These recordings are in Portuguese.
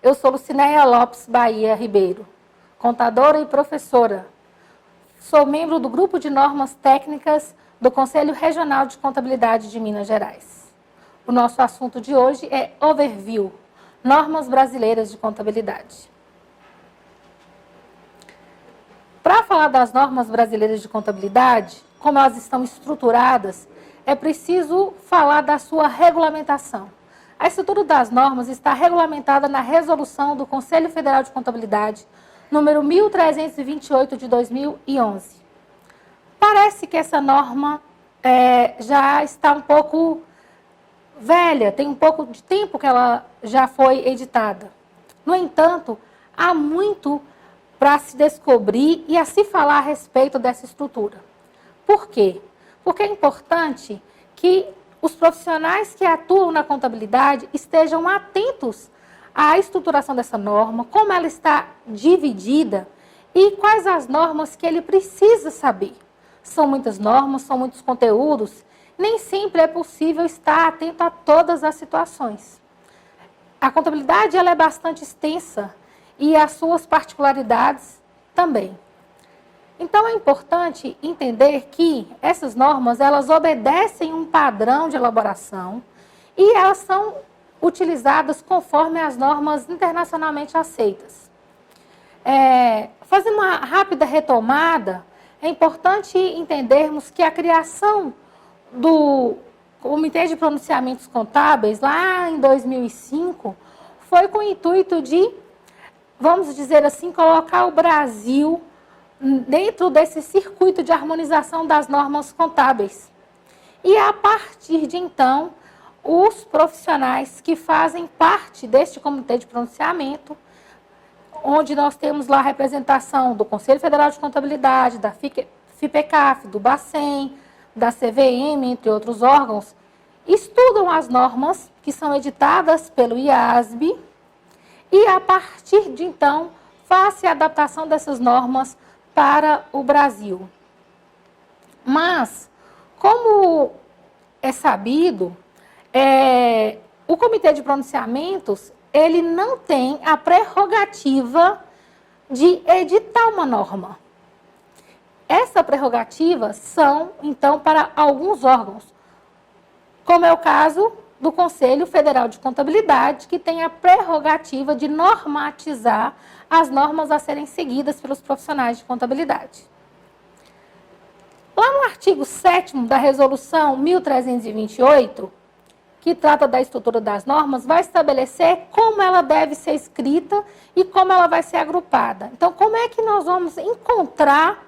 Eu sou Lucinéia Lopes Bahia Ribeiro, contadora e professora. Sou membro do Grupo de Normas Técnicas do Conselho Regional de Contabilidade de Minas Gerais. O nosso assunto de hoje é Overview, Normas Brasileiras de Contabilidade. Para falar das normas brasileiras de contabilidade, como elas estão estruturadas, é preciso falar da sua regulamentação. A estrutura das normas está regulamentada na resolução do Conselho Federal de Contabilidade, número 1328 de 2011. Parece que essa norma já está um pouco velha, tem um pouco de tempo que ela já foi editada. No entanto, há muito para se descobrir e a se falar a respeito dessa estrutura. Por quê? Porque é importante que os profissionais que atuam na contabilidade estejam atentos à estruturação dessa norma, como ela está dividida e quais as normas que ele precisa saber. São muitas normas, são muitos conteúdos, nem sempre é possível estar atento a todas as situações. A contabilidade ela é bastante extensa e as suas particularidades também. Então, é importante entender que essas normas, elas obedecem um padrão de elaboração e elas são utilizadas conforme as normas internacionalmente aceitas. Fazendo uma rápida retomada, é importante entendermos que a criação do Comitê de Pronunciamentos Contábeis, lá em 2005, foi com o intuito de, vamos dizer assim, colocar o Brasil dentro desse circuito de harmonização das normas contábeis. E a partir de então, os profissionais que fazem parte deste comitê de pronunciamento, onde nós temos lá a representação do Conselho Federal de Contabilidade, da FIPECAF, do Bacen, da CVM, entre outros órgãos, estudam as normas que são editadas pelo IASB e, a partir de então, faz-se a adaptação dessas normas para o Brasil. Mas, como é sabido, o Comitê de Pronunciamentos, ele não tem a prerrogativa de editar uma norma. Essa prerrogativa são, então, para alguns órgãos, como é o caso do Conselho Federal de Contabilidade, que tem a prerrogativa de normatizar as normas a serem seguidas pelos profissionais de contabilidade. Lá no artigo 7º da Resolução 1328, que trata da estrutura das normas, vai estabelecer como ela deve ser escrita e como ela vai ser agrupada. Então, como é que nós vamos encontrar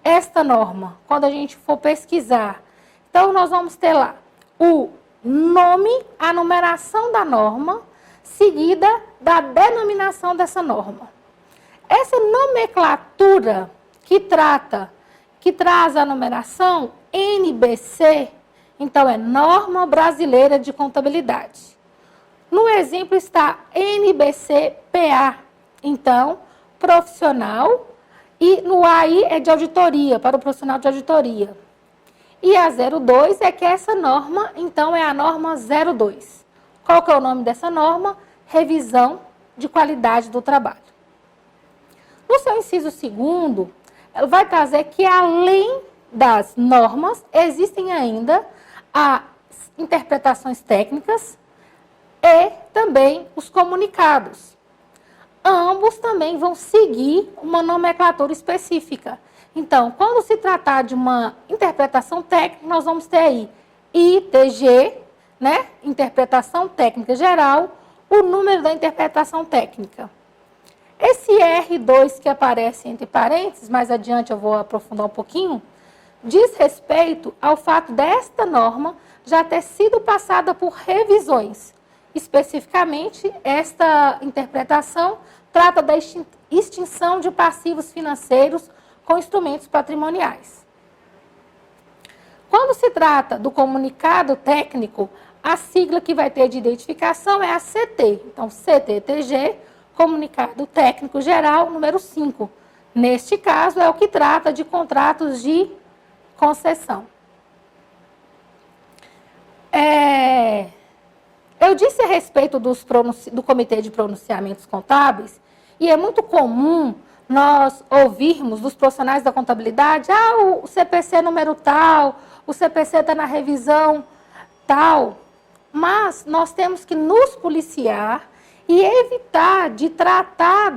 esta norma quando a gente for pesquisar? Então, nós vamos ter lá o nome, a numeração da norma, seguida da denominação dessa norma. Essa nomenclatura que traz a numeração NBC, então é Norma Brasileira de Contabilidade. No exemplo está NBC-PA, então, profissional, e no AI é de auditoria, para o profissional de auditoria. E a 02 é que essa norma, então, é a norma 02. Qual que é o nome dessa norma? Revisão de qualidade do trabalho. No seu inciso 2º, ela vai trazer que, além das normas, existem ainda as interpretações técnicas e também os comunicados. Ambos também vão seguir uma nomenclatura específica. Então, quando se tratar de uma interpretação técnica, nós vamos ter aí ITG, né? Interpretação técnica geral, o número da interpretação técnica. Esse R2 que aparece entre parênteses, mais adiante eu vou aprofundar um pouquinho, diz respeito ao fato desta norma já ter sido passada por revisões. Especificamente, esta interpretação trata da extinção de passivos financeiros com instrumentos patrimoniais. Quando se trata do comunicado técnico, a sigla que vai ter de identificação é a CT. Então, CTTG, Comunicado Técnico Geral, número 5. Neste caso, é o que trata de contratos de concessão. Eu disse a respeito do Comitê de Pronunciamentos Contábeis, e é muito comum nós ouvirmos dos profissionais da contabilidade, o CPC número tal, o CPC está na revisão tal, mas nós temos que nos policiar e evitar de tratar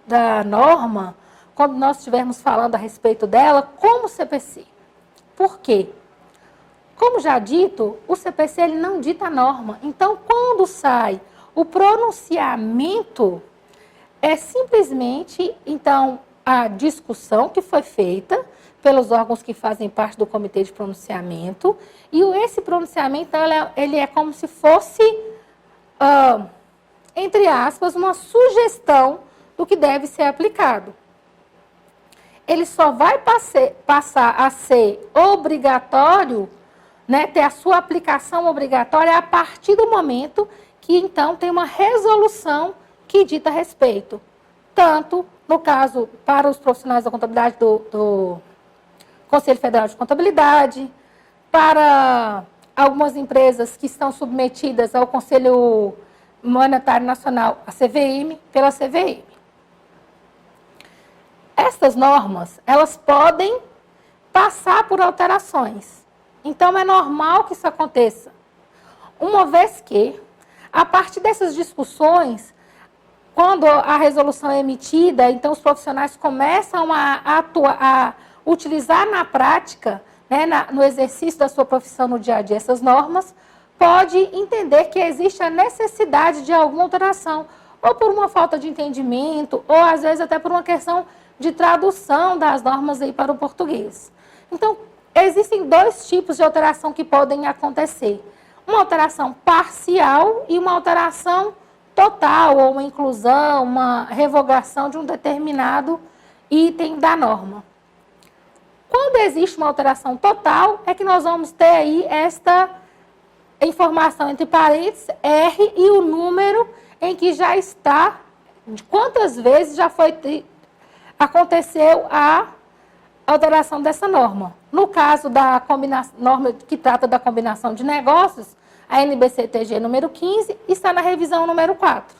da norma, quando nós estivermos falando a respeito dela, como CPC. Por quê? Como já dito, o CPC ele não dita a norma. Então, quando sai o pronunciamento, é simplesmente, então, a discussão que foi feita pelos órgãos que fazem parte do comitê de pronunciamento, e esse pronunciamento ele é como se fosse, entre aspas, uma sugestão do que deve ser aplicado. Ele só vai passar a ser obrigatório, né, ter a sua aplicação obrigatória a partir do momento que, então, tem uma resolução que dita a respeito. Tanto, no caso, para os profissionais da contabilidade do Conselho Federal de Contabilidade, para algumas empresas que estão submetidas ao Conselho Monetário Nacional, a CVM, pela CVM. Estas normas, elas podem passar por alterações. Então, é normal que isso aconteça. Uma vez que, a partir dessas discussões, quando a resolução é emitida, então os profissionais começam a utilizar na prática, né, no exercício da sua profissão no dia a dia, essas normas, pode entender que existe a necessidade de alguma alteração, ou por uma falta de entendimento, ou às vezes até por uma questão de tradução das normas aí para o português. Então, existem dois tipos de alteração que podem acontecer. Uma alteração parcial e uma alteração total, ou uma inclusão, uma revogação de um determinado item da norma. Quando existe uma alteração total, é que nós vamos ter aí esta informação entre parênteses, R, e o número em que já está, de quantas vezes já aconteceu a alteração dessa norma. No caso da norma que trata da combinação de negócios, a NBC-TG número 15 está na revisão número 4.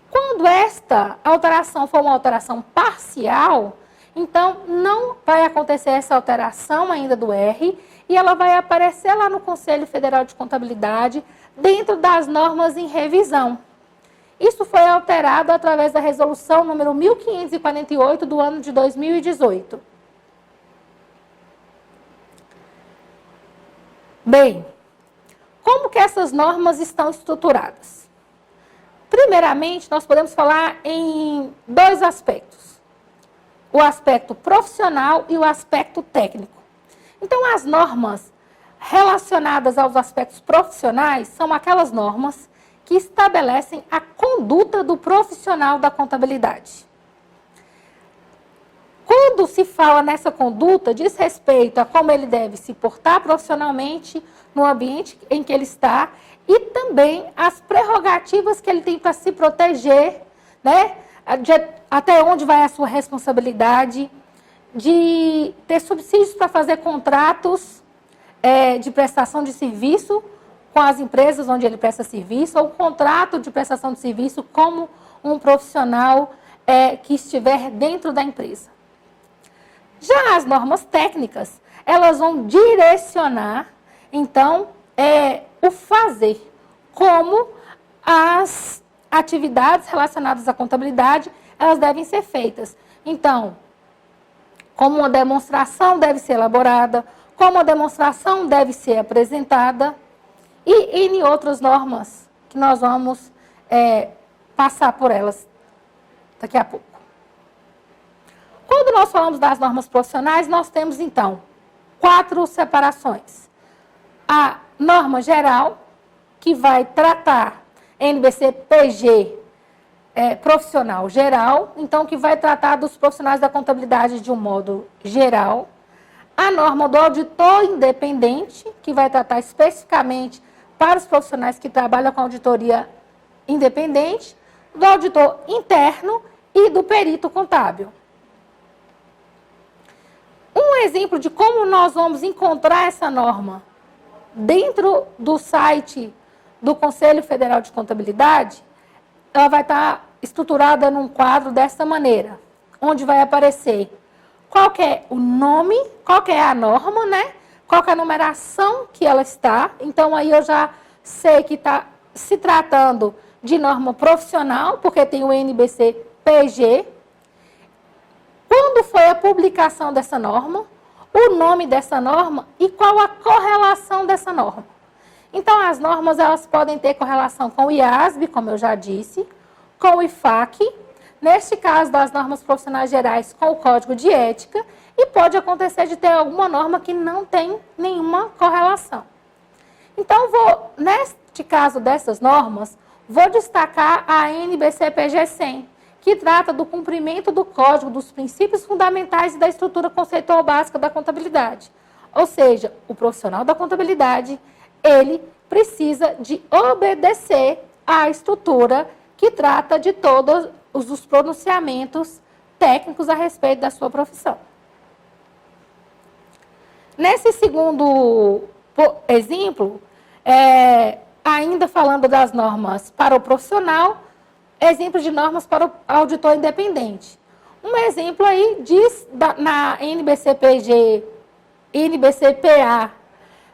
Quando esta alteração for uma alteração parcial, então não vai acontecer essa alteração ainda do R, e ela vai aparecer lá no Conselho Federal de Contabilidade, dentro das normas em revisão. Isso foi alterado através da resolução número 1548 do ano de 2018. Bem, como que essas normas estão estruturadas? Primeiramente, nós podemos falar em dois aspectos. O aspecto profissional e o aspecto técnico. Então, as normas relacionadas aos aspectos profissionais são aquelas normas que estabelecem a conduta do profissional da contabilidade. Quando se fala nessa conduta, diz respeito a como ele deve se portar profissionalmente no ambiente em que ele está e também as prerrogativas que ele tem para se proteger, né? Até onde vai a sua responsabilidade, de ter subsídios para fazer contratos de prestação de serviço com as empresas onde ele presta serviço, ou contrato de prestação de serviço como um profissional que estiver dentro da empresa. Já as normas técnicas, elas vão direcionar, então, o fazer, como as atividades relacionadas à contabilidade, elas devem ser feitas. Então, como uma demonstração deve ser elaborada, como a demonstração deve ser apresentada, e em outras normas que nós vamos passar por elas daqui a pouco. Quando nós falamos das normas profissionais, nós temos, então, 4 separações. A norma geral, que vai tratar NBC-PG profissional geral, então, que vai tratar dos profissionais da contabilidade de um modo geral. A norma do auditor independente, que vai tratar especificamente para os profissionais que trabalham com auditoria independente, do auditor interno e do perito contábil. Um exemplo de como nós vamos encontrar essa norma dentro do site do Conselho Federal de Contabilidade, ela vai estar estruturada num quadro dessa maneira, onde vai aparecer qual que é o nome, qual que é a norma, né? Qual que é a numeração que ela está. Então, aí eu já sei que está se tratando de norma profissional, porque tem o NBC-PG. Quando foi a publicação dessa norma, o nome dessa norma e qual a correlação dessa norma. Então, as normas elas podem ter correlação com o IASB, como eu já disse, com o IFAC, neste caso das normas profissionais gerais, com o Código de Ética, e pode acontecer de ter alguma norma que não tem nenhuma correlação. Então, neste caso dessas normas, vou destacar a NBC-PG 100, que trata do cumprimento do Código dos princípios fundamentais e da estrutura conceitual básica da contabilidade. Ou seja, o profissional da contabilidade, ele precisa de obedecer à estrutura que trata de todos os pronunciamentos técnicos a respeito da sua profissão. Nesse segundo exemplo, ainda falando das normas para o profissional, exemplo de normas para o auditor independente. Um exemplo aí diz na NBC-PA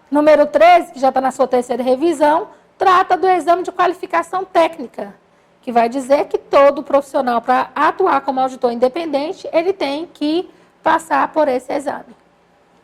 número 13, que já está na sua terceira revisão, trata do exame de qualificação técnica, que vai dizer que todo profissional, para atuar como auditor independente, ele tem que passar por esse exame.